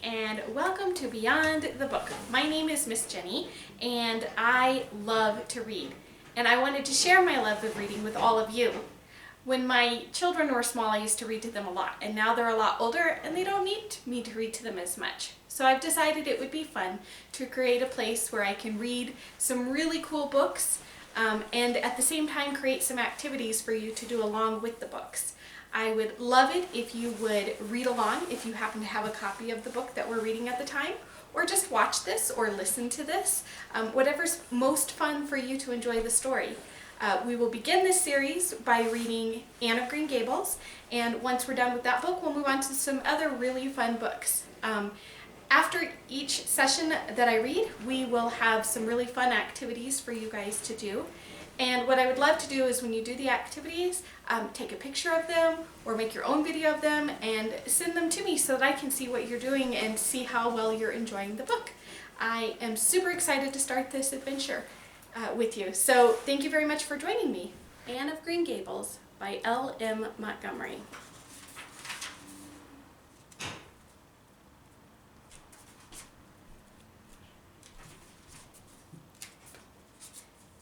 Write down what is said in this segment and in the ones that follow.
and welcome to Beyond the Book. My name is Miss Jennie, and I love to read. And I wanted to share my love of reading with all of you. When my children were small, I used to read to them a lot, and now they're a lot older and they don't need me to read to them as much. So I've decided it would be fun to create a place where I can read some really cool books and at the same time create some activities for you to do along with the books. I would love it if you would read along if you happen to have a copy of the book that we're reading at the time, or just watch this or listen to this, whatever's most fun for you to enjoy the story. We will begin this series by reading Anne of Green Gables, and once we're done with that book, we'll move on to some other really fun books. After each session that I read, we will have some really fun activities for you guys to do. And what I would love to do is when you do the activities, take a picture of them or make your own video of them and send them to me so that I can see what you're doing and see how well you're enjoying the book. I am super excited to start this adventure with you. So thank you very much for joining me. Anne of Green Gables by L.M. Montgomery.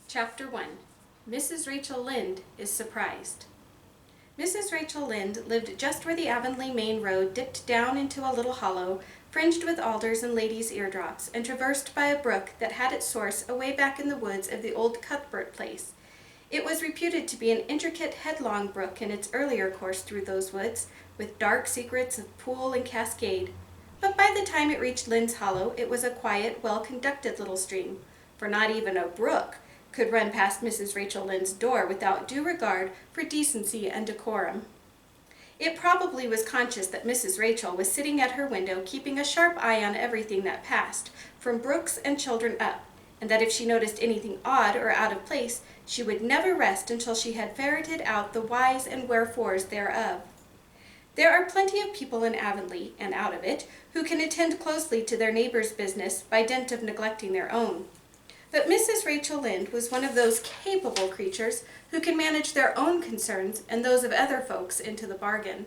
Chapter 1. Mrs. Rachel Lynde is surprised. Mrs. Rachel Lynde lived just where the Avonlea main road dipped down into a little hollow, fringed with alders and ladies' eardrops, and traversed by a brook that had its source away back in the woods of the old Cuthbert place. It was reputed to be an intricate, headlong brook in its earlier course through those woods, with dark secrets of pool and cascade. But by the time it reached Lynde's Hollow, it was a quiet, well-conducted little stream, for not even a brook could run past Mrs. Rachel Lynde's door without due regard for decency and decorum. It probably was conscious that Mrs. Rachel was sitting at her window keeping a sharp eye on everything that passed, from brooks and children up, and that if she noticed anything odd or out of place, she would never rest until she had ferreted out the whys and wherefores thereof. There are plenty of people in Avonlea, and out of it, who can attend closely to their neighbor's business by dint of neglecting their own. But Mrs. Rachel Lynde was one of those capable creatures who can manage their own concerns and those of other folks into the bargain.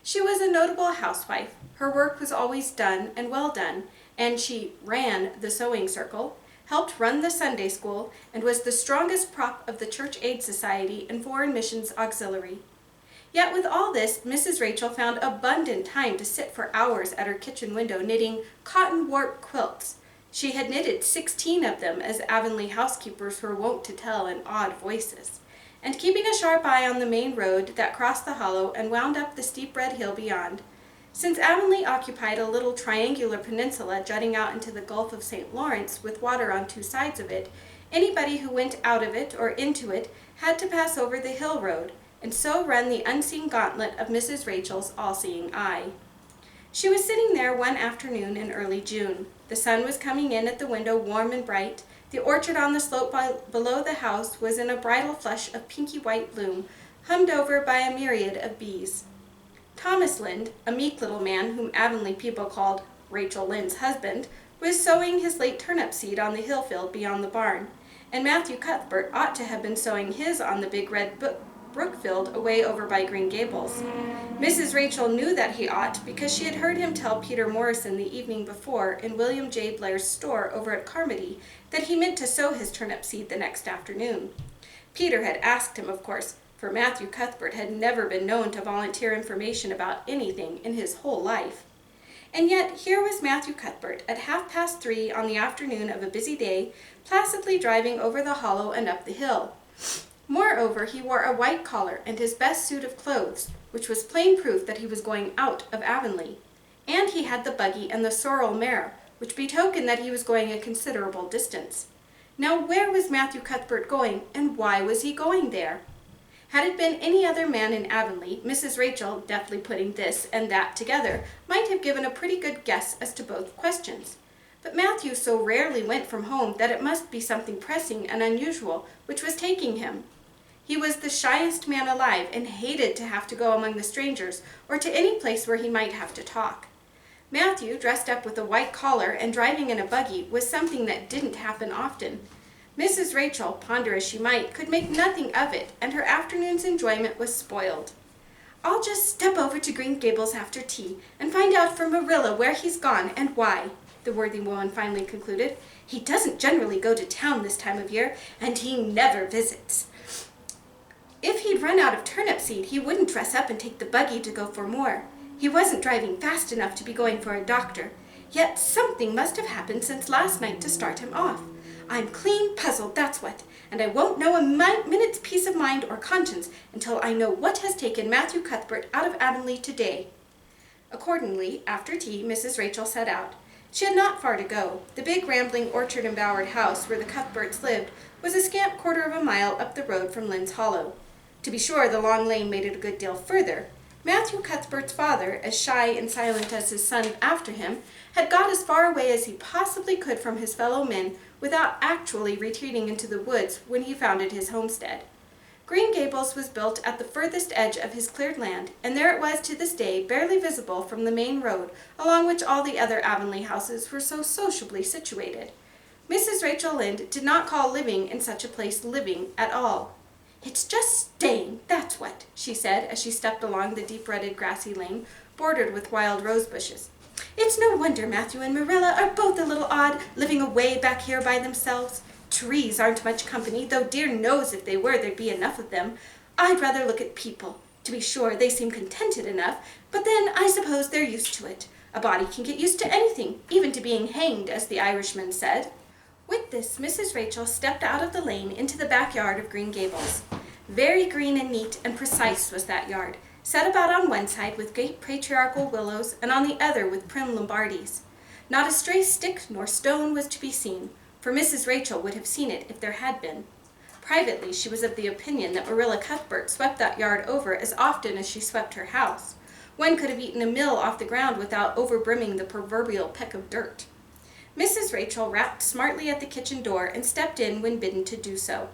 She was a notable housewife. Her work was always done and well done, and she ran the sewing circle, helped run the Sunday school, and was the strongest prop of the Church Aid Society and Foreign Missions Auxiliary. Yet with all this, Mrs. Rachel found abundant time to sit for hours at her kitchen window knitting cotton warp quilts. She had knitted 16 of them, as Avonlea housekeepers were wont to tell in awed voices, and keeping a sharp eye on the main road that crossed the hollow and wound up the steep red hill beyond. Since Avonlea occupied a little triangular peninsula jutting out into the Gulf of St. Lawrence with water on two sides of it, anybody who went out of it or into it had to pass over the hill road, and so run the unseen gauntlet of Mrs. Rachel's all-seeing eye. She was sitting there one afternoon in early June. The sun was coming in at the window warm and bright. The orchard on the slope below the house was in a bridal flush of pinky-white bloom, hummed over by a myriad of bees. Thomas Lynde, a meek little man whom Avonlea people called Rachel Lynde's husband, was sowing his late turnip seed on the hill field beyond the barn, and Matthew Cuthbert ought to have been sowing his on the big red brook field away over by Green Gables. Mrs. Rachel knew that he ought because she had heard him tell Peter Morrison the evening before in William J. Blair's store over at Carmody that he meant to sow his turnip seed the next afternoon. Peter had asked him, of course, for Matthew Cuthbert had never been known to volunteer information about anything in his whole life. And yet here was Matthew Cuthbert at 3:30 on the afternoon of a busy day, placidly driving over the hollow and up the hill. Moreover, he wore a white collar and his best suit of clothes, which was plain proof that he was going out of Avonlea. And he had the buggy and the sorrel mare, which betokened that he was going a considerable distance. Now where was Matthew Cuthbert going, and why was he going there? Had it been any other man in Avonlea, Mrs. Rachel, deftly putting this and that together, might have given a pretty good guess as to both questions. But Matthew so rarely went from home that it must be something pressing and unusual which was taking him. He was the shyest man alive and hated to have to go among the strangers or to any place where he might have to talk. Matthew, dressed up with a white collar and driving in a buggy, was something that didn't happen often. Mrs. Rachel, ponder as she might, could make nothing of it, and her afternoon's enjoyment was spoiled. I'll just step over to Green Gables after tea and find out from Marilla where he's gone and why," the worthy woman finally concluded. "He doesn't generally go to town this time of year, and he never visits. If he'd run out of turnip seed, he wouldn't dress up and take the buggy to go for more. He wasn't driving fast enough to be going for a doctor. Yet something must have happened since last night to start him off. I'm clean puzzled, that's what, and I won't know a minute's peace of mind or conscience until I know what has taken Matthew Cuthbert out of Avonlea today." Accordingly, after tea, Mrs. Rachel set out. She had not far to go. The big rambling orchard-embowered house where the Cuthberts lived was a scant quarter of a mile up the road from Lynde's Hollow. To be sure, the long lane made it a good deal further. Matthew Cuthbert's father, as shy and silent as his son after him, had got as far away as he possibly could from his fellow men without actually retreating into the woods when he founded his homestead. Green Gables was built at the furthest edge of his cleared land, and there it was to this day, barely visible from the main road along which all the other Avonlea houses were so sociably situated. Mrs. Rachel Lynde did not call living in such a place living at all. "It's just staying, that's what," she said as she stepped along the deep-rutted grassy lane bordered with wild rose bushes. "It's no wonder Matthew and Marilla are both a little odd, living away back here by themselves. Trees aren't much company, though dear knows if they were there'd be enough of them. I'd rather look at people. To be sure, they seem contented enough, but then I suppose they're used to it. A body can get used to anything, even to being hanged, as the Irishman said." With this, Mrs. Rachel stepped out of the lane into the backyard of Green Gables. Very green and neat and precise was that yard, set about on one side with great patriarchal willows and on the other with prim Lombardies. Not a stray stick nor stone was to be seen, for Mrs. Rachel would have seen it if there had been. Privately, she was of the opinion that Marilla Cuthbert swept that yard over as often as she swept her house. One could have eaten a mill off the ground without overbrimming the proverbial peck of dirt. Mrs. Rachel rapped smartly at the kitchen door and stepped in when bidden to do so.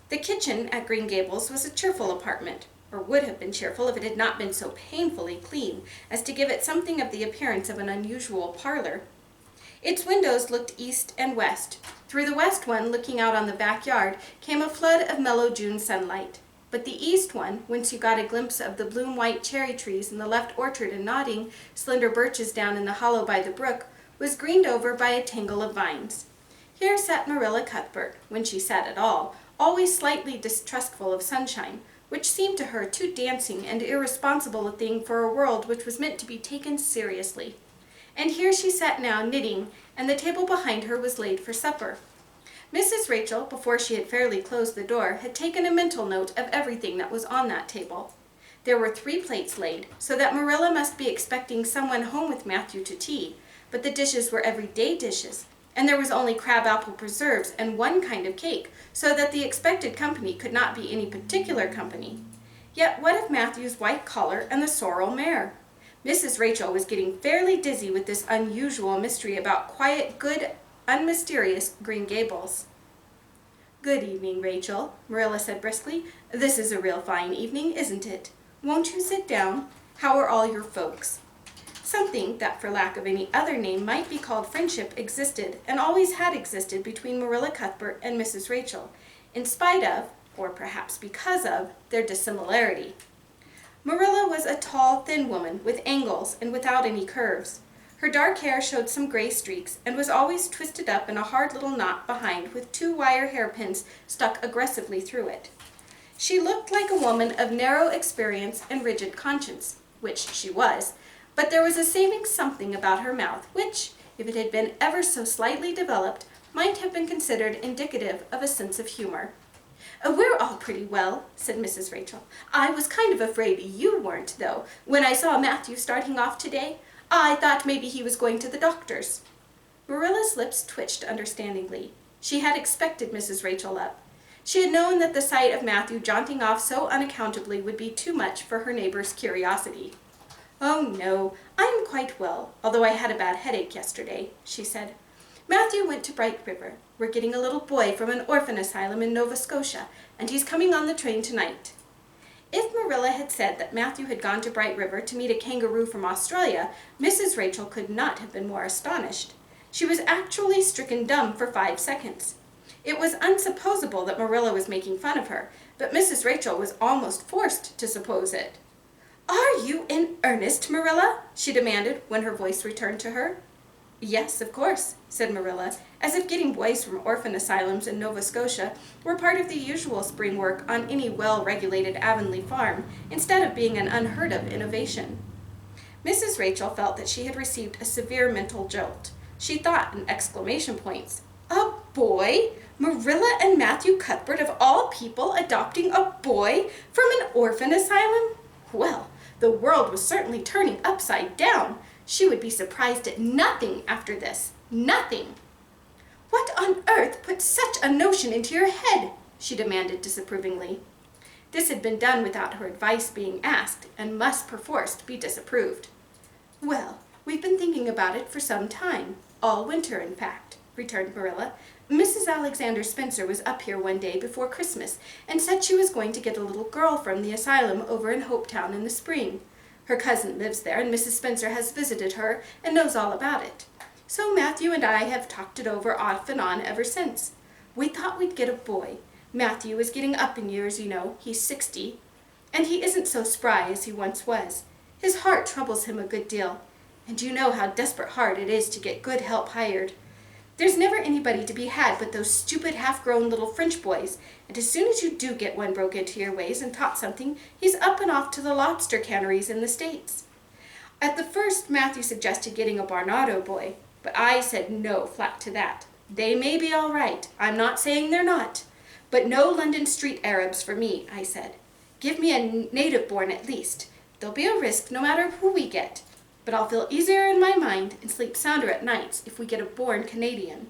The kitchen at Green Gables was a cheerful apartment, or would have been cheerful if it had not been so painfully clean as to give it something of the appearance of an unusual parlor. Its windows looked east and west. Through the west one, looking out on the backyard, came a flood of mellow June sunlight. But the east one, whence you got a glimpse of the bloom-white cherry trees in the left orchard and nodding, slender birches down in the hollow by the brook, was greened over by a tangle of vines. Here sat Marilla Cuthbert, when she sat at all, always slightly distrustful of sunshine, which seemed to her too dancing and irresponsible a thing for a world which was meant to be taken seriously. And here she sat now knitting, and the table behind her was laid for supper. Mrs. Rachel, before she had fairly closed the door, had taken a mental note of everything that was on that table. There were 3 plates laid, so that Marilla must be expecting someone home with Matthew to tea, but the dishes were everyday dishes, and there was only crab-apple preserves and one kind of cake, so that the expected company could not be any particular company. Yet what of Matthew's white collar and the sorrel mare? Mrs. Rachel was getting fairly dizzy with this unusual mystery about quiet, good, unmysterious Green Gables. "Good evening, Rachel," Marilla said briskly. "This is a real fine evening, isn't it? Won't you sit down? How are all your folks?" Something that, for lack of any other name, might be called friendship existed, and always had existed, between Marilla Cuthbert and Mrs. Rachel, in spite of, or perhaps because of, their dissimilarity. Marilla was a tall, thin woman, with angles and without any curves. Her dark hair showed some gray streaks, and was always twisted up in a hard little knot behind, with 2 wire hairpins stuck aggressively through it. She looked like a woman of narrow experience and rigid conscience, which she was, but there was a saving something about her mouth which, if it had been ever so slightly developed, might have been considered indicative of a sense of humor. "We're all pretty well," said Mrs. Rachel. "I was kind of afraid you weren't, though, when I saw Matthew starting off today. I thought maybe he was going to the doctor's." Marilla's lips twitched understandingly. She had expected Mrs. Rachel up. She had known that the sight of Matthew jaunting off so unaccountably would be too much for her neighbor's curiosity. "Oh, no, I am quite well, although I had a bad headache yesterday," she said. "Matthew went to Bright River. We're getting a little boy from an orphan asylum in Nova Scotia, and he's coming on the train tonight." If Marilla had said that Matthew had gone to Bright River to meet a kangaroo from Australia, Mrs. Rachel could not have been more astonished. She was actually stricken dumb for 5 seconds. It was unsupposable that Marilla was making fun of her, but Mrs. Rachel was almost forced to suppose it. "Are you in earnest, Marilla?" she demanded when her voice returned to her. "Yes, of course," said Marilla, as if getting boys from orphan asylums in Nova Scotia were part of the usual spring work on any well-regulated Avonlea farm, instead of being an unheard-of innovation. Mrs. Rachel felt that she had received a severe mental jolt. She thought in exclamation points. A boy? Marilla and Matthew Cuthbert, of all people, adopting a boy from an orphan asylum? Well, the world was certainly turning upside down. She would be surprised at nothing after this. Nothing. "What on earth put such a notion into your head?" she demanded disapprovingly. This had been done without her advice being asked, and must perforce be disapproved. "Well, we've been thinking about it for some time, all winter in fact," returned Marilla. "Mrs. Alexander Spencer was up here one day before Christmas and said she was going to get a little girl from the asylum over in Hopetown in the spring. Her cousin lives there, and Mrs. Spencer has visited her and knows all about it. So Matthew and I have talked it over off and on ever since. We thought we'd get a boy. Matthew is getting up in years, you know. He's 60. And he isn't so spry as he once was. His heart troubles him a good deal. And you know how desperate hard it is to get good help hired. There's never anybody to be had but those stupid half-grown little French boys, and as soon as you do get one broke into your ways and taught something, he's up and off to the lobster canneries in the States. At the first, Matthew suggested getting a Barnardo boy, but I said no flat to that. They may be all right. I'm not saying they're not. But no London street Arabs for me, I said. Give me a native-born at least. There'll be a risk no matter who we get. But I'll feel easier in my mind and sleep sounder at nights if we get a born Canadian.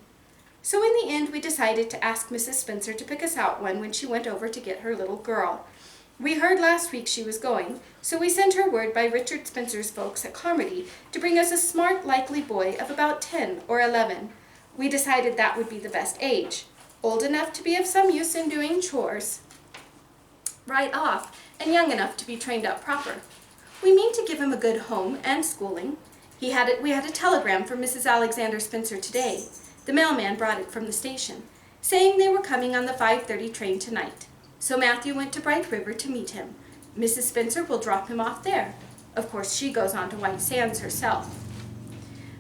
So in the end we decided to ask Mrs. Spencer to pick us out one when she went over to get her little girl. We heard last week she was going, so we sent her word by Richard Spencer's folks at Carmody to bring us a smart, likely boy of about 10 or 11. We decided that would be the best age, old enough to be of some use in doing chores right off, and young enough to be trained up proper. We mean to give him a good home and schooling. We had a telegram from Mrs. Alexander Spencer today. The mailman brought it from the station, saying they were coming on the 5:30 train tonight. So Matthew went to Bright River to meet him. Mrs. Spencer will drop him off there. Of course, she goes on to White Sands herself.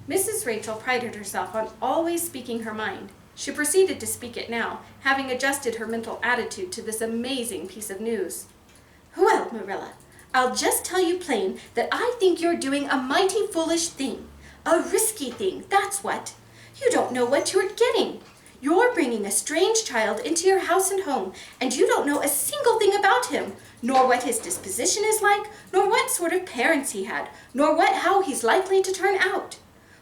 Mrs. Rachel prided herself on always speaking her mind. She proceeded to speak it now, having adjusted her mental attitude to this amazing piece of news. "Well, Marilla, I'll just tell you plain that I think you're doing a mighty foolish thing. A risky thing, that's what. You don't know what you're getting. You're bringing a strange child into your house and home, and you don't know a single thing about him, nor what his disposition is like, nor what sort of parents he had, nor how he's likely to turn out.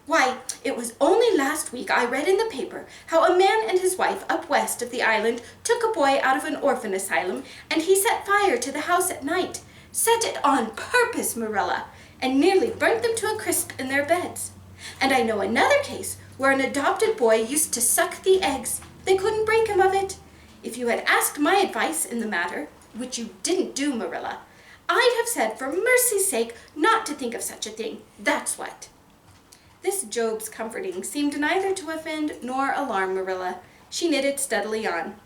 Why, it was only last week I read in the paper how a man and his wife up west of the island took a boy out of an orphan asylum, and he set fire to the house at night. Set it on purpose, Marilla, and nearly burnt them to a crisp in their beds. And I know another case where an adopted boy used to suck the eggs. They couldn't break him of it. If you had asked my advice in the matter, which you didn't do, Marilla, I'd have said for mercy's sake not to think of such a thing. That's what." This Job's comforting seemed neither to offend nor alarm Marilla. She knitted steadily on.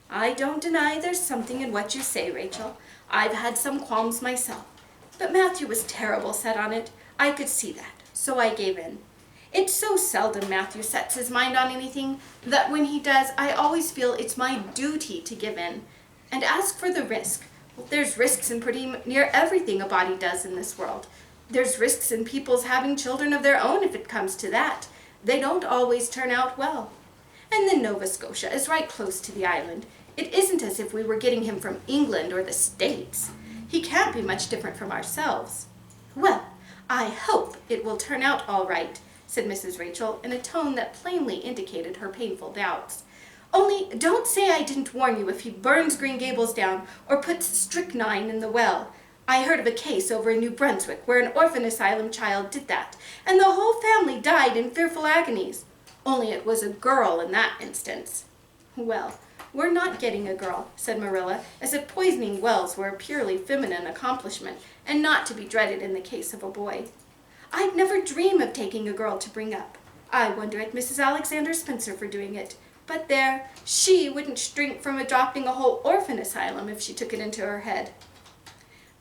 "I don't deny there's something in what you say, Rachel. I've had some qualms myself. But Matthew was terrible set on it. I could see that. So I gave in. It's so seldom Matthew sets his mind on anything that when he does, I always feel it's my duty to give in. And as for the risk, well, there's risks in pretty near everything a body does in this world. There's risks in people's having children of their own if it comes to that. They don't always turn out well. And then Nova Scotia is right close to the island. It isn't as if we were getting him from England or the States. He can't be much different from ourselves." "Well, I hope it will turn out all right," said Mrs. Rachel in a tone that plainly indicated her painful doubts. "Only don't say I didn't warn you if he burns Green Gables down or puts strychnine in the well. I heard of a case over in New Brunswick where an orphan asylum child did that, and the whole family died in fearful agonies. Only it was a girl in that instance." "Well, we're not getting a girl," said Marilla, as if poisoning wells were a purely feminine accomplishment and not to be dreaded in the case of a boy. "I'd never dream of taking a girl to bring up. I wonder at Mrs. Alexander Spencer for doing it. But there, she wouldn't shrink from adopting a whole orphan asylum if she took it into her head."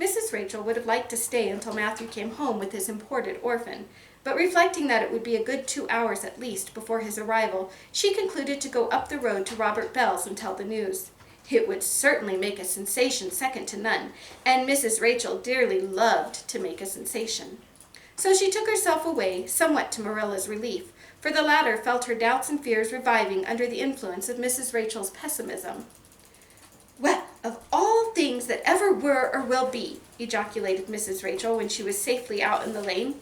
Mrs. Rachel would have liked to stay until Matthew came home with his imported orphan, but reflecting that it would be a good 2 hours at least before his arrival, she concluded to go up the road to Robert Bell's and tell the news. It would certainly make a sensation second to none, and Mrs. Rachel dearly loved to make a sensation. So she took herself away, somewhat to Marilla's relief, for the latter felt her doubts and fears reviving under the influence of Mrs. Rachel's pessimism. "Well, of all things that ever were or will be," ejaculated Mrs. Rachel when she was safely out in the lane,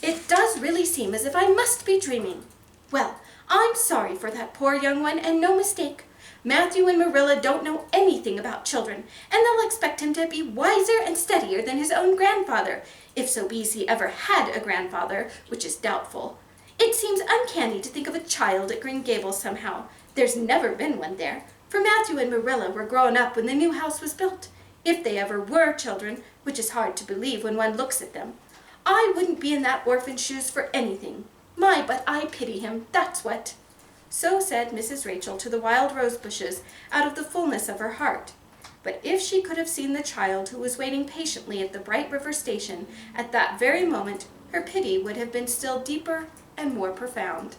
"it does really seem as if I must be dreaming. Well, I'm sorry for that poor young one, and no mistake. Matthew and Marilla don't know anything about children, and they'll expect him to be wiser and steadier than his own grandfather, if so be's he ever had a grandfather, which is doubtful. It seems uncanny to think of a child at Green Gables somehow. There's never been one there, for Matthew and Marilla were grown up when the new house was built, if they ever were children, which is hard to believe when one looks at them. I wouldn't be in that orphan's shoes for anything. My, but I pity him, that's what." So said Mrs. Rachel to the wild rose bushes out of the fullness of her heart. But if she could have seen the child who was waiting patiently at the Bright River station at that very moment, her pity would have been still deeper and more profound.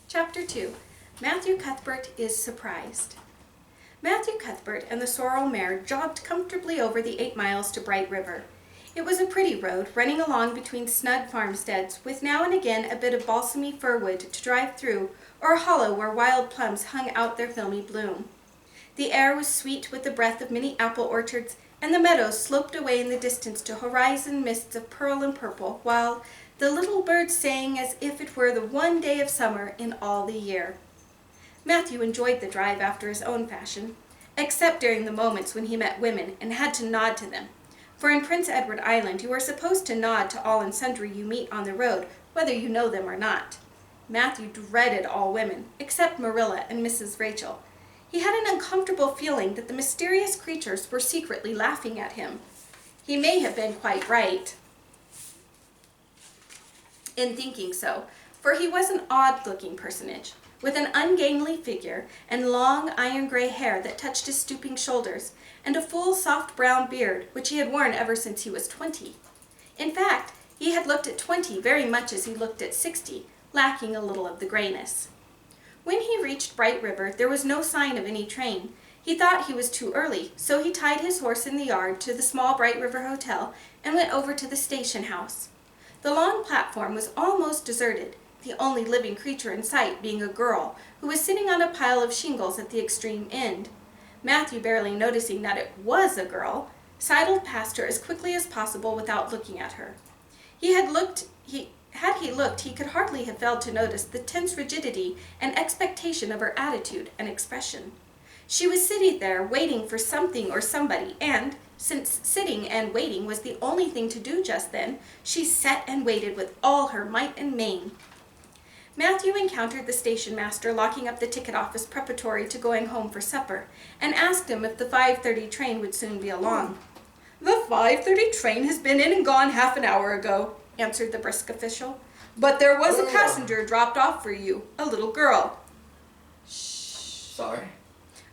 Chapter 2. Matthew Cuthbert is surprised. Matthew Cuthbert and the sorrel mare jogged comfortably over the 8 miles to Bright River. It was a pretty road, running along between snug farmsteads, with now and again a bit of balsamy firwood to drive through, or a hollow where wild plums hung out their filmy bloom. The air was sweet with the breath of many apple orchards, and the meadows sloped away in the distance to horizon mists of pearl and purple, while the little birds sang as if it were the one day of summer in all the year. Matthew enjoyed the drive after his own fashion, except during the moments when he met women and had to nod to them. For in Prince Edward Island you are supposed to nod to all and sundry you meet on the road, whether you know them or not. Matthew dreaded all women, except Marilla and Mrs. Rachel. He had an uncomfortable feeling that the mysterious creatures were secretly laughing at him. He may have been quite right in thinking so, for he was an odd-looking personage, with an ungainly figure and long iron-gray hair that touched his stooping shoulders, and a full soft brown beard, which he had worn ever since he was 20. In fact, he had looked at 20 very much as he looked at 60, lacking a little of the grayness. When he reached Bright River, there was no sign of any train. He thought he was too early, so he tied his horse in the yard to the small Bright River Hotel and went over to the station house. The long platform was almost deserted, the only living creature in sight being a girl who was sitting on a pile of shingles at the extreme end. Matthew, barely noticing that it was a girl, sidled past her as quickly as possible without looking at her. Had he looked, he could hardly have failed to notice the tense rigidity and expectation of her attitude and expression. She was sitting there waiting for something or somebody, and, since sitting and waiting was the only thing to do just then, she sat and waited with all her might and main. Matthew encountered the station master locking up the ticket office preparatory to going home for supper, and asked him if the 5:30 train would soon be along. "The 5:30 train has been in and gone half an hour ago," answered the brisk official. "But there was a passenger dropped off for you, a little girl." Sorry.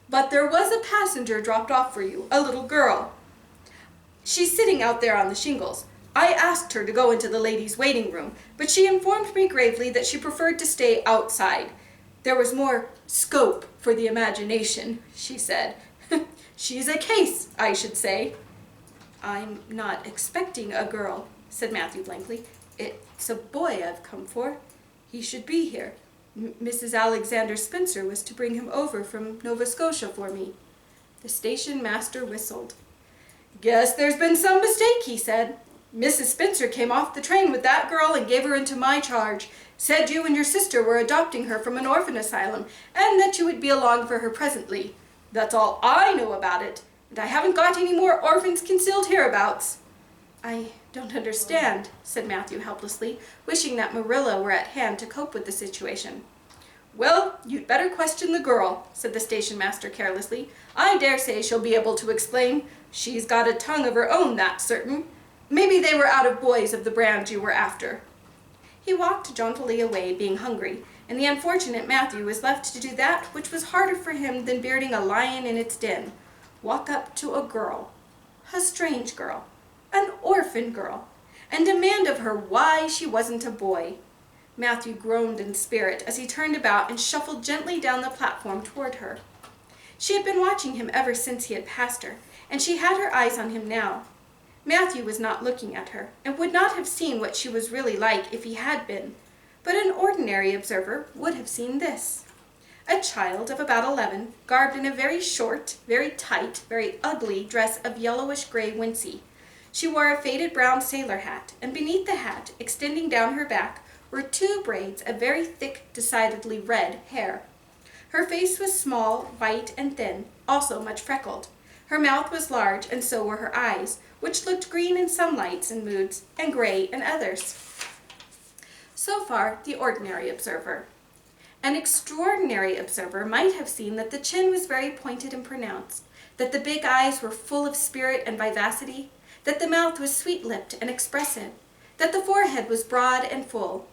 "But there was a passenger dropped off for you, a little girl. She's sitting out there on the shingles. I asked her to go into the ladies' waiting room, but she informed me gravely that she preferred to stay outside. There was more scope for the imagination, she said. She's a case, I should say." "I'm not expecting a girl," said Matthew blankly. "It's a boy I've come for. He should be here. Mrs. Alexander Spencer was to bring him over from Nova Scotia for me." The station master whistled. "Guess there's been some mistake," he said. "Mrs. Spencer came off the train with that girl and gave her into my charge. Said you and your sister were adopting her from an orphan asylum, and that you would be along for her presently. That's all I know about it, and I haven't got any more orphans concealed hereabouts." "I don't understand," said Matthew helplessly, wishing that Marilla were at hand to cope with the situation. "Well, you'd better question the girl," said the station master carelessly. "I dare say she'll be able to explain. She's got a tongue of her own, that's certain. Maybe they were out of boys of the brand you were after." He walked jauntily away, being hungry, and the unfortunate Matthew was left to do that which was harder for him than bearding a lion in its den, walk up to a girl. A strange girl, an orphan girl, and demand of her why she wasn't a boy. Matthew groaned in spirit as he turned about and shuffled gently down the platform toward her. She had been watching him ever since he had passed her, and she had her eyes on him now. Matthew was not looking at her, and would not have seen what she was really like if he had been, but an ordinary observer would have seen this. A child of about 11, garbed in a very short, very tight, very ugly dress of yellowish-gray wincey. She wore a faded brown sailor hat, and beneath the hat, extending down her back, were 2 braids of very thick, decidedly red hair. Her face was small, white, and thin, also much freckled. Her mouth was large, and so were her eyes, which looked green in some lights and moods, and gray in others. So far, the ordinary observer. An extraordinary observer might have seen that the chin was very pointed and pronounced, that the big eyes were full of spirit and vivacity, that the mouth was sweet-lipped and expressive, that the forehead was broad and full.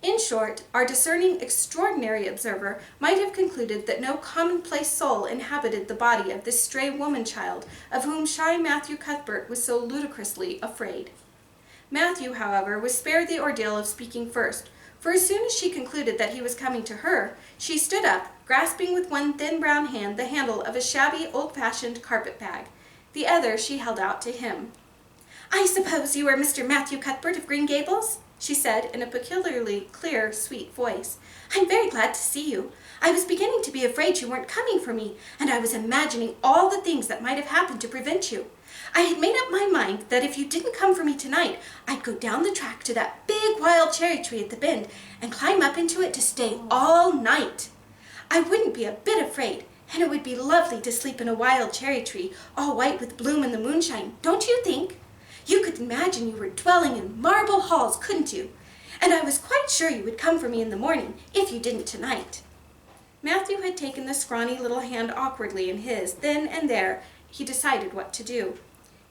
In short, our discerning extraordinary observer might have concluded that no commonplace soul inhabited the body of this stray woman-child of whom shy Matthew Cuthbert was so ludicrously afraid. Matthew, however, was spared the ordeal of speaking first, for as soon as she concluded that he was coming to her, she stood up, grasping with one thin brown hand the handle of a shabby, old-fashioned carpet-bag. The other she held out to him. "I suppose you are Mr. Matthew Cuthbert of Green Gables?" she said in a peculiarly clear, sweet voice. "I'm very glad to see you. I was beginning to be afraid you weren't coming for me, and I was imagining all the things that might have happened to prevent you. I had made up my mind that if you didn't come for me tonight, I'd go down the track to that big wild cherry tree at the bend and climb up into it to stay all night. I wouldn't be a bit afraid, and it would be lovely to sleep in a wild cherry tree, all white with bloom in the moonshine, don't you think? You could imagine you were dwelling in marble halls, couldn't you? And I was quite sure you would come for me in the morning, if you didn't tonight." Matthew had taken the scrawny little hand awkwardly in his. Then and there he decided what to do.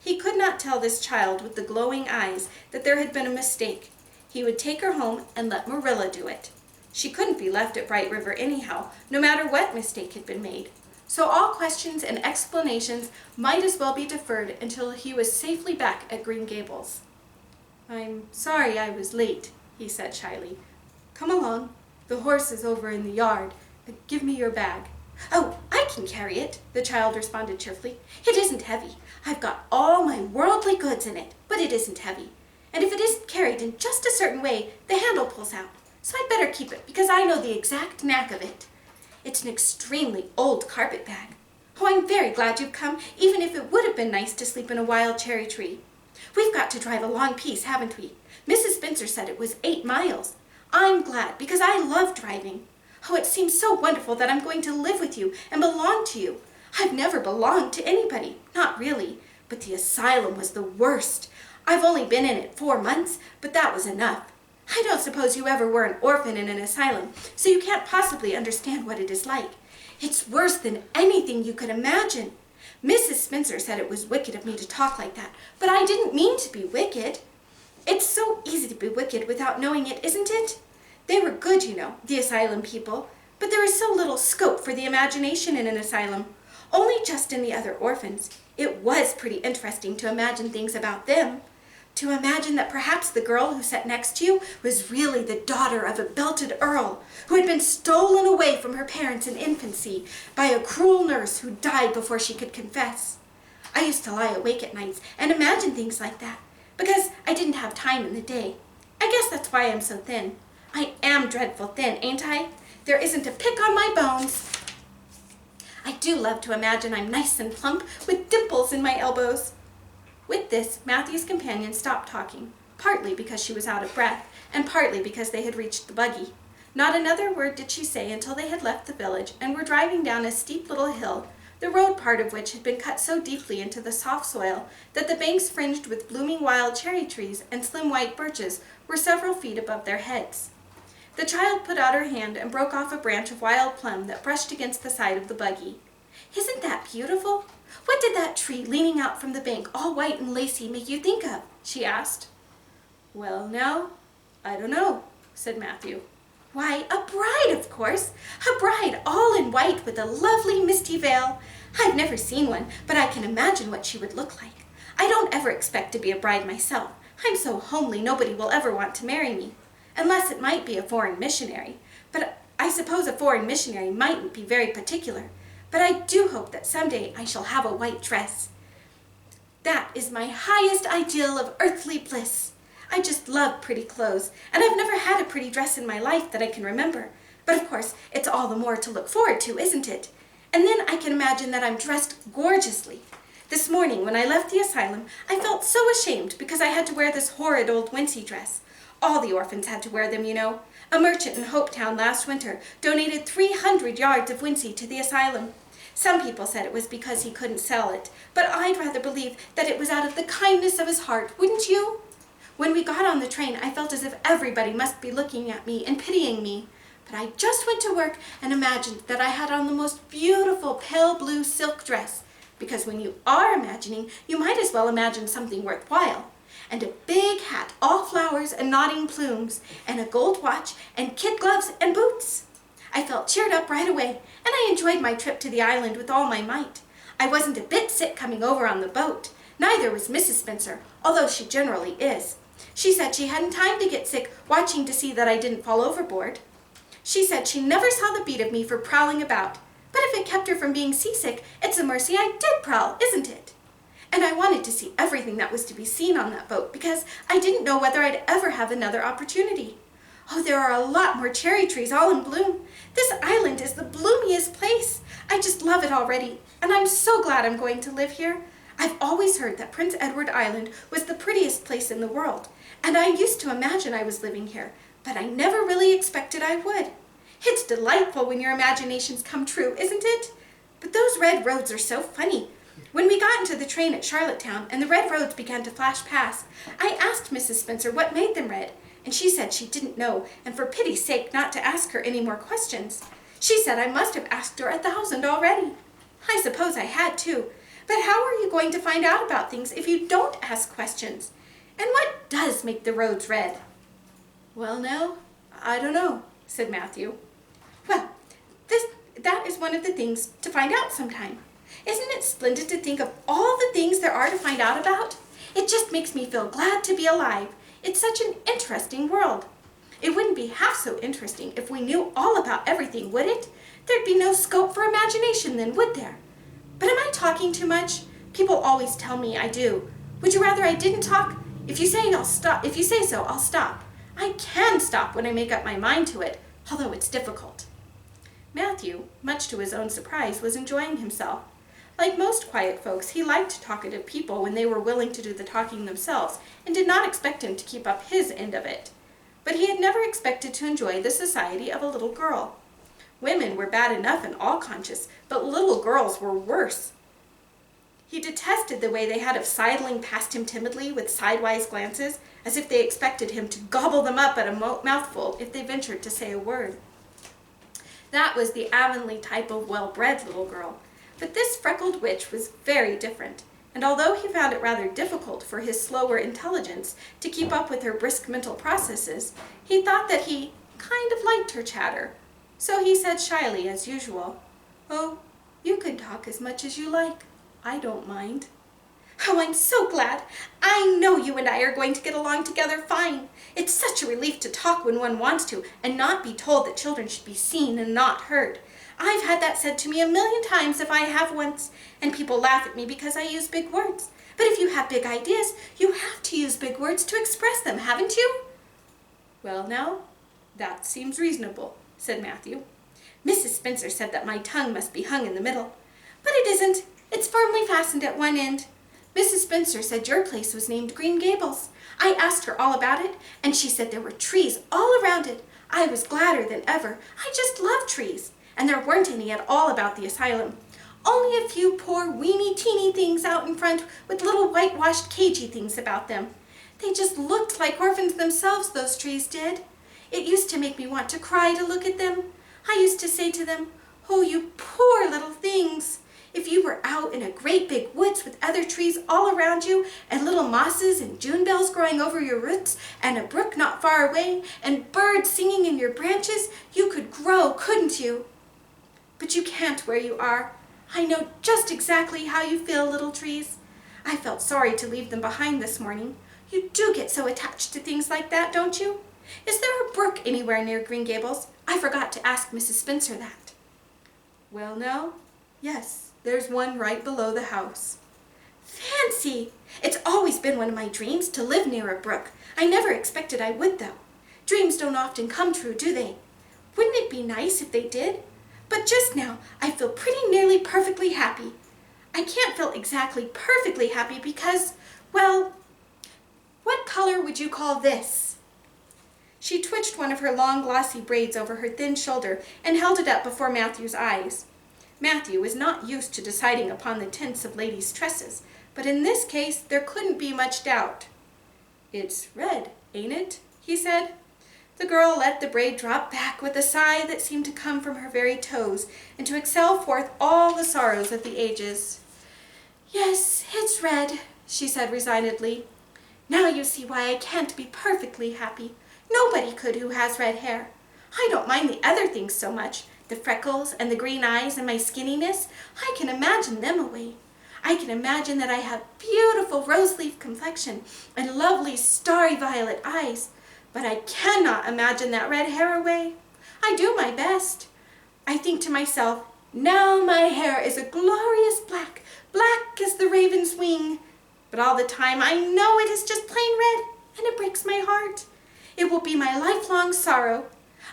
He could not tell this child with the glowing eyes that there had been a mistake. He would take her home and let Marilla do it. She couldn't be left at Bright River anyhow, no matter what mistake had been made. So all questions and explanations might as well be deferred until he was safely back at Green Gables. "I'm sorry I was late," he said shyly. "Come along. The horse is over in the yard. Give me your bag." "Oh, I can carry it," the child responded cheerfully. "It isn't heavy. I've got all my worldly goods in it, but it isn't heavy. And if it isn't carried in just a certain way, the handle pulls out. So I'd better keep it, because I know the exact knack of it. It's an extremely old carpet bag. Oh, I'm very glad you've come, even if it would have been nice to sleep in a wild cherry tree. We've got to drive a long piece, haven't we? Mrs. Spencer said it was 8 miles. I'm glad, because I love driving. Oh, it seems so wonderful that I'm going to live with you and belong to you. I've never belonged to anybody, not really, but the asylum was the worst. I've only been in it 4 months, but that was enough. I don't suppose you ever were an orphan in an asylum, so you can't possibly understand what it is like. It's worse than anything you could imagine. Mrs. Spencer said it was wicked of me to talk like that, but I didn't mean to be wicked. It's so easy to be wicked without knowing it, isn't it? They were good, you know, the asylum people, but there is so little scope for the imagination in an asylum. Only just in the other orphans. It was pretty interesting to imagine things about them. To imagine that perhaps the girl who sat next to you was really the daughter of a belted earl who had been stolen away from her parents in infancy by a cruel nurse who died before she could confess. I used to lie awake at nights and imagine things like that because I didn't have time in the day. I guess that's why I'm so thin. I am dreadful thin, ain't I? There isn't a pick on my bones. I do love to imagine I'm nice and plump with dimples in my elbows. With this, Matthew's companion stopped talking, partly because she was out of breath, and partly because they had reached the buggy. Not another word did she say until they had left the village and were driving down a steep little hill, the road part of which had been cut so deeply into the soft soil that the banks fringed with blooming wild cherry trees and slim white birches were several feet above their heads. The child put out her hand and broke off a branch of wild plum that brushed against the side of the buggy. "Isn't that beautiful? What did that tree leaning out from the bank, all white and lacy, make you think of?" she asked. "Well, now, I don't know," said Matthew. "Why, a bride, of course. A bride all in white with a lovely misty veil. I've never seen one, but I can imagine what she would look like. I don't ever expect to be a bride myself. I'm so homely nobody will ever want to marry me. Unless it might be a foreign missionary. But I suppose a foreign missionary mightn't be very particular. But I do hope that someday I shall have a white dress. That is my highest ideal of earthly bliss. I just love pretty clothes, and I've never had a pretty dress in my life that I can remember. But of course, it's all the more to look forward to, isn't it? And then I can imagine that I'm dressed gorgeously. This morning, when I left the asylum, I felt so ashamed because I had to wear this horrid old wincey dress. All the orphans had to wear them, you know. A merchant in Hopetown last winter donated 300 yards of wincey to the asylum. Some people said it was because he couldn't sell it, but I'd rather believe that it was out of the kindness of his heart, wouldn't you? When we got on the train, I felt as if everybody must be looking at me and pitying me. But I just went to work and imagined that I had on the most beautiful pale blue silk dress, because when you are imagining, you might as well imagine something worthwhile. And a big hat, all flowers and nodding plumes, and a gold watch, and kid gloves and boots. I felt cheered up right away, and I enjoyed my trip to the island with all my might. I wasn't a bit sick coming over on the boat. Neither was Mrs. Spencer, although she generally is. She said she hadn't time to get sick watching to see that I didn't fall overboard. She said she never saw the beat of me for prowling about, but if it kept her from being seasick, it's a mercy I did prowl, isn't it? And I wanted to see everything that was to be seen on that boat because I didn't know whether I'd ever have another opportunity. Oh, there are a lot more cherry trees all in bloom. This island is the bloomiest place. I just love it already, and I'm so glad I'm going to live here. I've always heard that Prince Edward Island was the prettiest place in the world, and I used to imagine I was living here, but I never really expected I would. It's delightful when your imaginations come true, isn't it? But those red roads are so funny. When we got into the train at Charlottetown and the red roads began to flash past, I asked Mrs. Spencer what made them red, and she said she didn't know, and for pity's sake not to ask her any more questions. She said I must have asked her 1,000 already. I suppose I had too, but how are you going to find out about things if you don't ask questions? And what does make the roads red? Well now, I don't know, said Matthew. Well, that is one of the things to find out sometime. Isn't it splendid to think of all the things there are to find out about? It just makes me feel glad to be alive. It's such an interesting world. It wouldn't be half so interesting if we knew all about everything, would it? There'd be no scope for imagination then, would there? But am I talking too much? People always tell me I do. Would you rather I didn't talk? If you say so, I'll stop. I can stop when I make up my mind to it, although it's difficult. Matthew, much to his own surprise, was enjoying himself. Like most quiet folks, he liked talkative people when they were willing to do the talking themselves, and did not expect him to keep up his end of it. But he had never expected to enjoy the society of a little girl. Women were bad enough and all-conscious, but little girls were worse. He detested the way they had of sidling past him timidly with sidewise glances, as if they expected him to gobble them up at a mouthful if they ventured to say a word. That was the Avonlea type of well-bred little girl. But this freckled witch was very different, and although he found it rather difficult for his slower intelligence to keep up with her brisk mental processes, he thought that he kind of liked her chatter. So he said shyly, as usual, "Oh, you can talk as much as you like. I don't mind." "Oh, I'm so glad. I know you and I are going to get along together fine. It's such a relief to talk when one wants to, and not be told that children should be seen and not heard. I've had that said to me 1,000,000 times if I have once, and people laugh at me because I use big words. But if you have big ideas, you have to use big words to express them, haven't you?" "Well now, that seems reasonable," said Matthew. "Mrs. Spencer said that my tongue must be hung in the middle. But it isn't. It's firmly fastened at one end. Mrs. Spencer said your place was named Green Gables. I asked her all about it, and she said there were trees all around it. I was gladder than ever. I just love trees. And there weren't any at all about the asylum. Only a few poor weeny-teeny things out in front with little whitewashed cagey things about them. They just looked like orphans themselves, those trees did. It used to make me want to cry to look at them. I used to say to them, 'Oh, you poor little things. If you were out in a great big woods with other trees all around you, and little mosses and June bells growing over your roots, and a brook not far away, and birds singing in your branches, you could grow, couldn't you? But you can't where you are. I know just exactly how you feel, little trees. I felt sorry to leave them behind this morning. You do get so attached to things like that, don't you? Is there a brook anywhere near Green Gables? I forgot to ask Mrs. Spencer that." "Well now, yes, there's one right below the house." "Fancy! It's always been one of my dreams to live near a brook. I never expected I would, though. Dreams don't often come true, do they? Wouldn't it be nice if they did? But just now, I feel pretty nearly perfectly happy. I can't feel exactly perfectly happy because, well, what color would you call this?" She twitched one of her long glossy braids over her thin shoulder and held it up before Matthew's eyes. Matthew was not used to deciding upon the tints of ladies' tresses, but in this case there couldn't be much doubt. "It's red, ain't it?" he said. The girl let the braid drop back with a sigh that seemed to come from her very toes and to exhale forth all the sorrows of the ages. "Yes, it's red," she said resignedly. "Now you see why I can't be perfectly happy. Nobody could who has red hair. I don't mind the other things so much, the freckles and the green eyes and my skinniness. I can imagine them away. I can imagine that I have beautiful rose-leaf complexion and lovely starry violet eyes. But I cannot imagine that red hair away. I do my best. I think to myself, now my hair is a glorious black, black as the raven's wing. But all the time I know it is just plain red, and it breaks my heart. It will be my lifelong sorrow.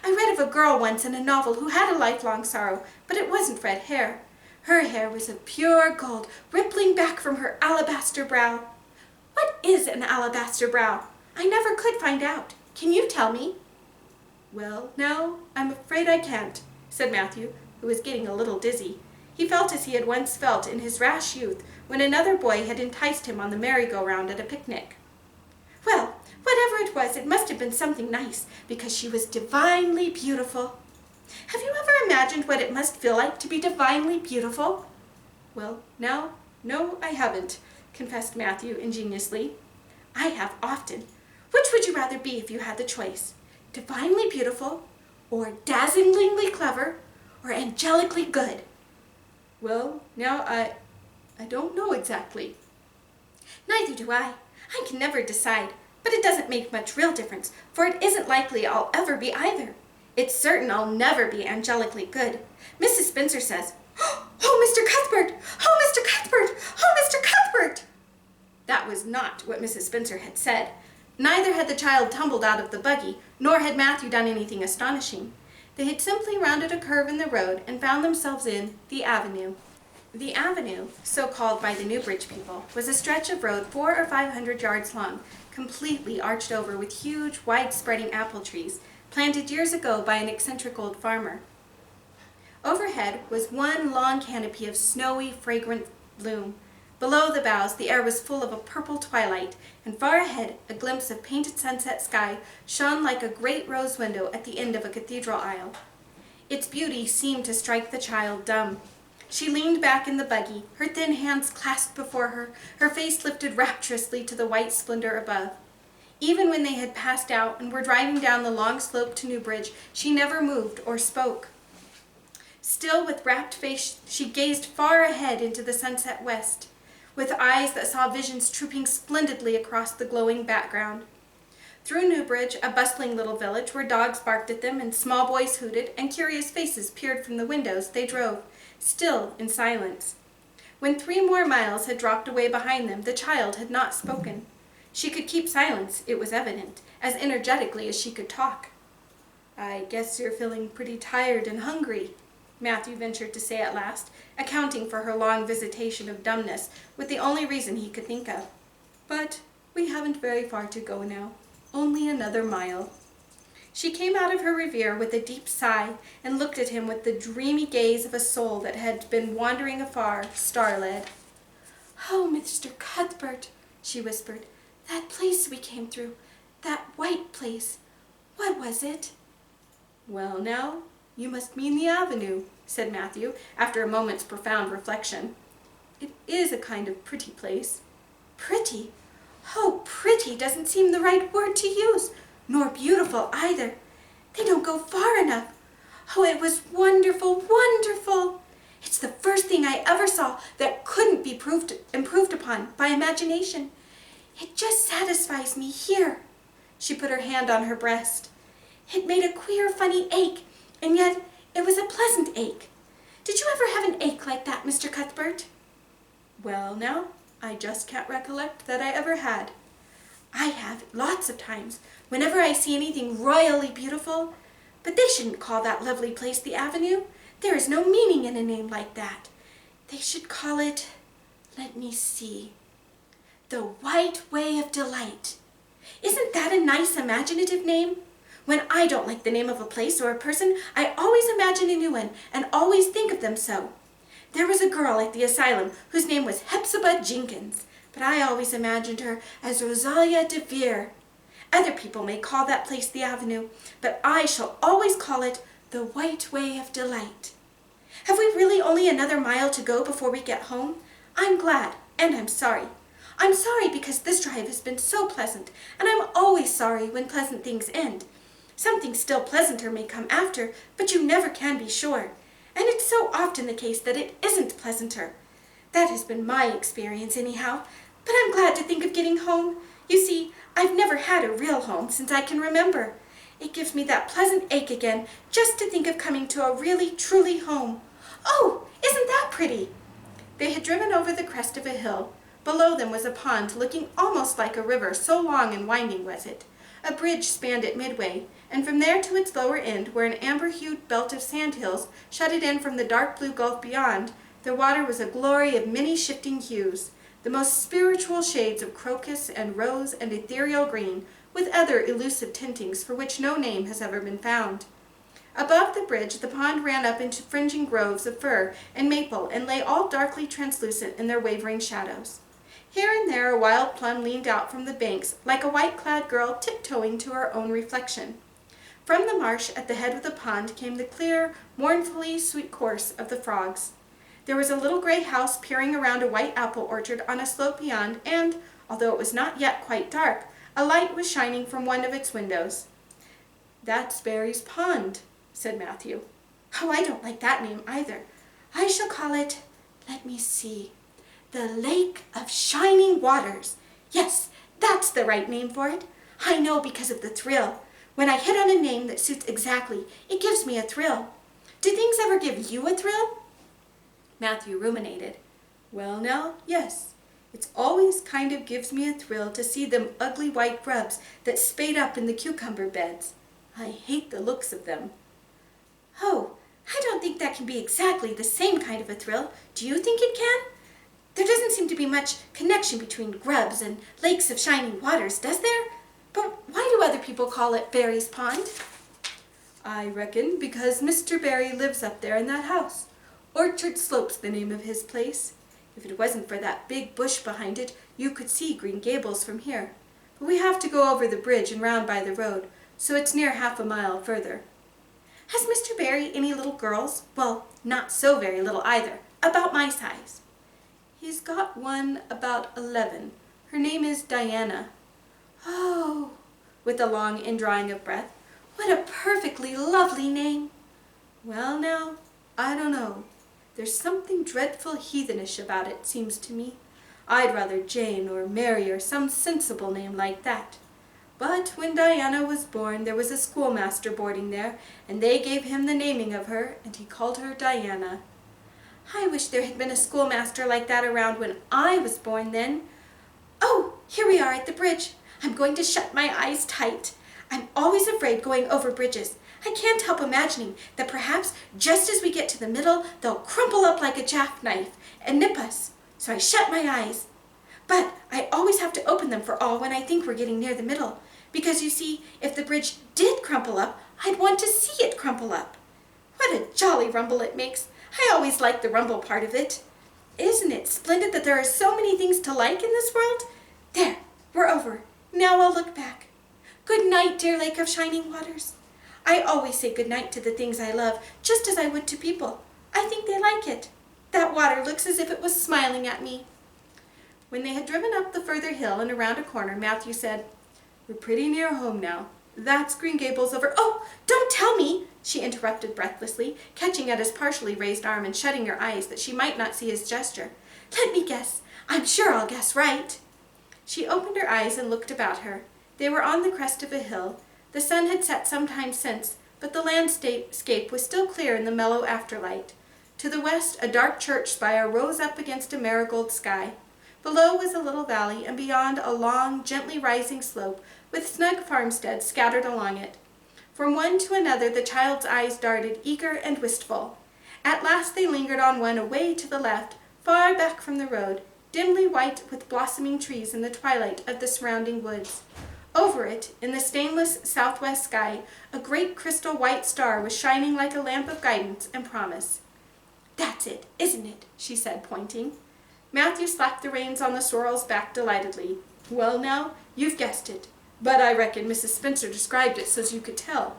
I read of a girl once in a novel who had a lifelong sorrow, but it wasn't red hair. Her hair was of pure gold, rippling back from her alabaster brow. What is an alabaster brow? I never could find out. Can you tell me?" "Well, no, I'm afraid I can't," said Matthew, who was getting a little dizzy. He felt as he had once felt in his rash youth when another boy had enticed him on the merry-go-round at a picnic. "Well, whatever it was, it must have been something nice, because she was divinely beautiful. Have you ever imagined what it must feel like to be divinely beautiful?" "Well, now, no, I haven't," confessed Matthew ingenuously. "I have often. Which would you rather be if you had the choice? Divinely beautiful, or dazzlingly clever, or angelically good?" "Well, now, I don't know exactly." "Neither do I. I can never decide, but it doesn't make much real difference, for it isn't likely I'll ever be either. It's certain I'll never be angelically good. Mrs. Spencer says, 'Oh, Mr. Cuthbert! Oh, Mr. Cuthbert! Oh, Mr. Cuthbert!'" That was not what Mrs. Spencer had said. Neither had the child tumbled out of the buggy, nor had Matthew done anything astonishing. They had simply rounded a curve in the road and found themselves in the avenue. The avenue, so called by the Newbridge people, was a stretch of road 400 or 500 yards long, completely arched over with huge, wide-spreading apple trees, planted years ago by an eccentric old farmer. Overhead was one long canopy of snowy, fragrant bloom. Below the boughs, the air was full of a purple twilight, and far ahead, a glimpse of painted sunset sky shone like a great rose window at the end of a cathedral aisle. Its beauty seemed to strike the child dumb. She leaned back in the buggy, her thin hands clasped before her, her face lifted rapturously to the white splendor above. Even when they had passed out and were driving down the long slope to Newbridge, she never moved or spoke. Still, with rapt face, she gazed far ahead into the sunset west, with eyes that saw visions trooping splendidly across the glowing background. Through Newbridge, a bustling little village where dogs barked at them and small boys hooted and curious faces peered from the windows, they drove, still in silence. When 3 more miles had dropped away behind them, the child had not spoken. She could keep silence, it was evident, as energetically as she could talk. "I guess you're feeling pretty tired and hungry," Matthew ventured to say at last, accounting for her long visitation of dumbness with the only reason he could think of. "But we haven't very far to go now. Only another mile." She came out of her reverie with a deep sigh and looked at him with the dreamy gaze of a soul that had been wandering afar, star-led. "Oh, Mr. Cuthbert," she whispered, "that place we came through, that white place, what was it?" "Well, now, you must mean the avenue," said Matthew, after a moment's profound reflection. "It is a kind of pretty place." "Pretty? Oh, pretty doesn't seem the right word to use, nor beautiful either. They don't go far enough. Oh, it was wonderful, wonderful. It's the first thing I ever saw that couldn't be improved upon by imagination. It just satisfies me here." She put her hand on her breast. "It made a queer, funny ache, and yet it was a pleasant ache. Did you ever have an ache like that, Mr. Cuthbert?" "Well, now, I just can't recollect that I ever had." "I have, lots of times, whenever I see anything royally beautiful. But they shouldn't call that lovely place the Avenue. There is no meaning in a name like that. They should call it, let me see, the White Way of Delight. Isn't that a nice imaginative name? When I don't like the name of a place or a person, I always imagine a new one and always think of them so. There was a girl at the asylum whose name was Hepzibah Jenkins, but I always imagined her as Rosalia de Vere. Other people may call that place the Avenue, but I shall always call it the White Way of Delight. Have we really only another mile to go before we get home? I'm glad, and I'm sorry. I'm sorry because this drive has been so pleasant, and I'm always sorry when pleasant things end. Something still pleasanter may come after, but you never can be sure. And it's so often the case that it isn't pleasanter. That has been my experience anyhow, but I'm glad to think of getting home. You see, I've never had a real home since I can remember. It gives me that pleasant ache again just to think of coming to a really, truly home. Oh, isn't that pretty?" They had driven over the crest of a hill. Below them was a pond looking almost like a river, so long and winding was it. A bridge spanned it midway, and from there to its lower end, where an amber-hued belt of sandhills shut it in from the dark blue gulf beyond, the water was a glory of many shifting hues, the most spiritual shades of crocus and rose and ethereal green, with other elusive tintings for which no name has ever been found. Above the bridge the pond ran up into fringing groves of fir and maple and lay all darkly translucent in their wavering shadows. Here and there a wild plum leaned out from the banks like a white-clad girl tiptoeing to her own reflection. From the marsh at the head of the pond came the clear, mournfully sweet chorus of the frogs. There was a little gray house peering around a white apple orchard on a slope beyond, and, although it was not yet quite dark, a light was shining from one of its windows. "That's Barry's Pond," said Matthew. "Oh, I don't like that name either. I shall call it, let me see, the Lake of Shining Waters. Yes, that's the right name for it. I know because of the thrill. When I hit on a name that suits exactly, it gives me a thrill. Do things ever give you a thrill?" Matthew ruminated. "Well now, yes. It's always kind of gives me a thrill to see them ugly white grubs that spade up in the cucumber beds. I hate the looks of them." "Oh, I don't think that can be exactly the same kind of a thrill. Do you think it can? There doesn't seem to be much connection between grubs and lakes of shining waters, does there? But why do other people call it Barry's Pond?" "I reckon because Mr. Barry lives up there in that house. Orchard Slope's the name of his place. If it wasn't for that big bush behind it, you could see Green Gables from here. But we have to go over the bridge and round by the road, so it's near half a mile further." "Has Mr. Barry any little girls? Well, not so very little either, about my size." "He's got one about 11. Her name is Diana." "Oh," with a long indrawing of breath, "what a perfectly lovely name." "Well now, I don't know. There's something dreadful heathenish about it, seems to me. I'd rather Jane or Mary or some sensible name like that. But when Diana was born, there was a schoolmaster boarding there, and they gave him the naming of her, and he called her Diana." "I wish there had been a schoolmaster like that around when I was born then. Oh, here we are at the bridge. I'm going to shut my eyes tight. I'm always afraid going over bridges. I can't help imagining that perhaps just as we get to the middle, they'll crumple up like a jackknife and nip us. So I shut my eyes. But I always have to open them for all when I think we're getting near the middle. Because you see, if the bridge did crumple up, I'd want to see it crumple up. What a jolly rumble it makes. I always like the rumble part of it. Isn't it splendid that there are so many things to like in this world? There, we're over. Now I'll look back. Good night, dear Lake of Shining Waters. I always say good night to the things I love, just as I would to people. I think they like it. That water looks as if it was smiling at me." When they had driven up the further hill and around a corner, Matthew said, "We're pretty near home now. That's Green Gables over— Oh, don't tell me, she interrupted breathlessly, catching at his partially raised arm and shutting her eyes that she might not see his gesture. Let me guess. I'm sure I'll guess right. She opened her eyes and looked about her. They were on the crest of a hill. The sun had set some time since, but the landscape was still clear in the mellow afterlight. To the west, a dark church spire rose up against a marigold sky. Below was a little valley, and beyond a long, gently rising slope with snug farmsteads scattered along it. From one to another the child's eyes darted, eager and wistful. At last they lingered on one away to the left, far back from the road, dimly white with blossoming trees in the twilight of the surrounding woods. Over it, in the stainless southwest sky, a great crystal white star was shining like a lamp of guidance and promise. That's it, isn't it? She said, pointing. Matthew slapped the reins on the sorrel's back delightedly. Well now, you've guessed it. But I reckon Mrs. Spencer described it so's you could tell.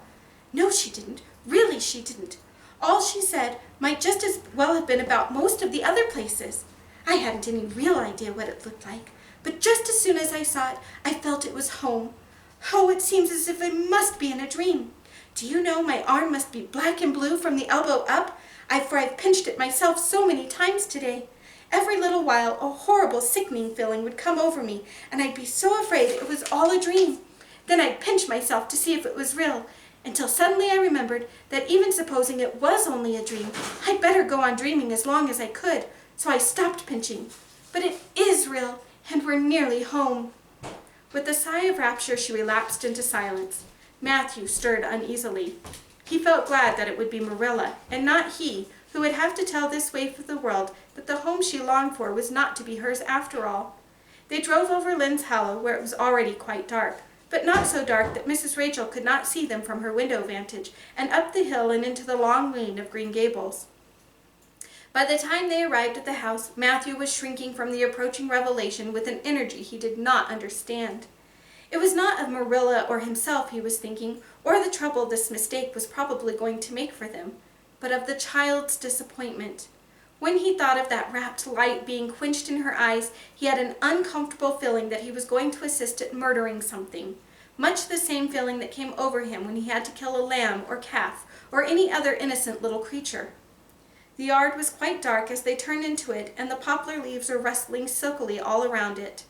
No, she didn't. Really, she didn't. All she said might just as well have been about most of the other places. I hadn't any real idea what it looked like, but just as soon as I saw it, I felt it was home. Oh, it seems as if I must be in a dream. Do you know, my arm must be black and blue from the elbow up, for I've pinched it myself so many times today. Every little while a horrible sickening feeling would come over me, and I'd be so afraid it was all a dream. Then I'd pinch myself to see if it was real, until suddenly I remembered that even supposing it was only a dream, I'd better go on dreaming as long as I could, so I stopped pinching. But it is real, and we're nearly home. With a sigh of rapture she relapsed into silence. Matthew stirred uneasily. He felt glad that it would be Marilla, and not he, who would have to tell this waif of the world that the home she longed for was not to be hers after all. They drove over Lynde's Hollow, where it was already quite dark, but not so dark that Mrs. Rachel could not see them from her window vantage, and up the hill and into the long lane of Green Gables. By the time they arrived at the house, Matthew was shrinking from the approaching revelation with an energy he did not understand. It was not of Marilla or himself he was thinking, or the trouble this mistake was probably going to make for them, but of the child's disappointment. When he thought of that rapt light being quenched in her eyes, he had an uncomfortable feeling that he was going to assist at murdering something, much the same feeling that came over him when he had to kill a lamb or calf or any other innocent little creature. The yard was quite dark as they turned into it, and the poplar leaves were rustling silkily all around it.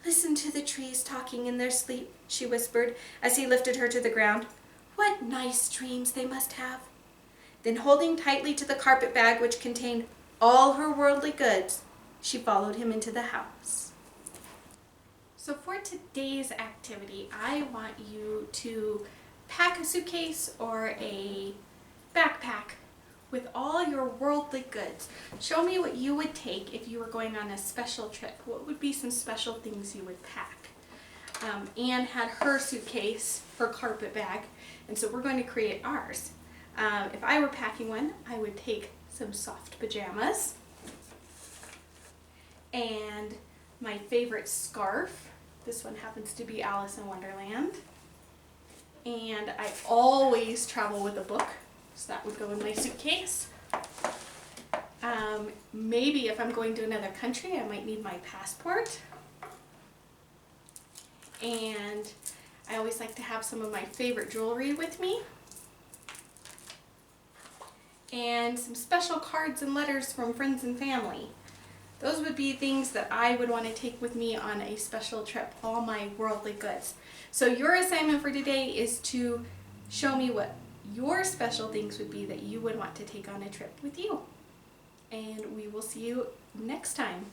Listen to the trees talking in their sleep, she whispered as he lifted her to the ground. What nice dreams they must have. Then, holding tightly to the carpet bag which contained all her worldly goods, she followed him into the house. So for today's activity, I want you to pack a suitcase or a backpack with all your worldly goods. Show me what you would take if you were going on a special trip. What would be some special things you would pack? Anne had her suitcase, her carpet bag, and so we're going to create ours. If I were packing one, I would take some soft pajamas and my favorite scarf. This one happens to be Alice in Wonderland. And I always travel with a book, so that would go in my suitcase. Maybe if I'm going to another country, I might need my passport. And I always like to have some of my favorite jewelry with me. And some special cards and letters from friends and family. Those would be things that I would want to take with me on a special trip, all my worldly goods. So your assignment for today is to show me what your special things would be that you would want to take on a trip with you. And we will see you next time.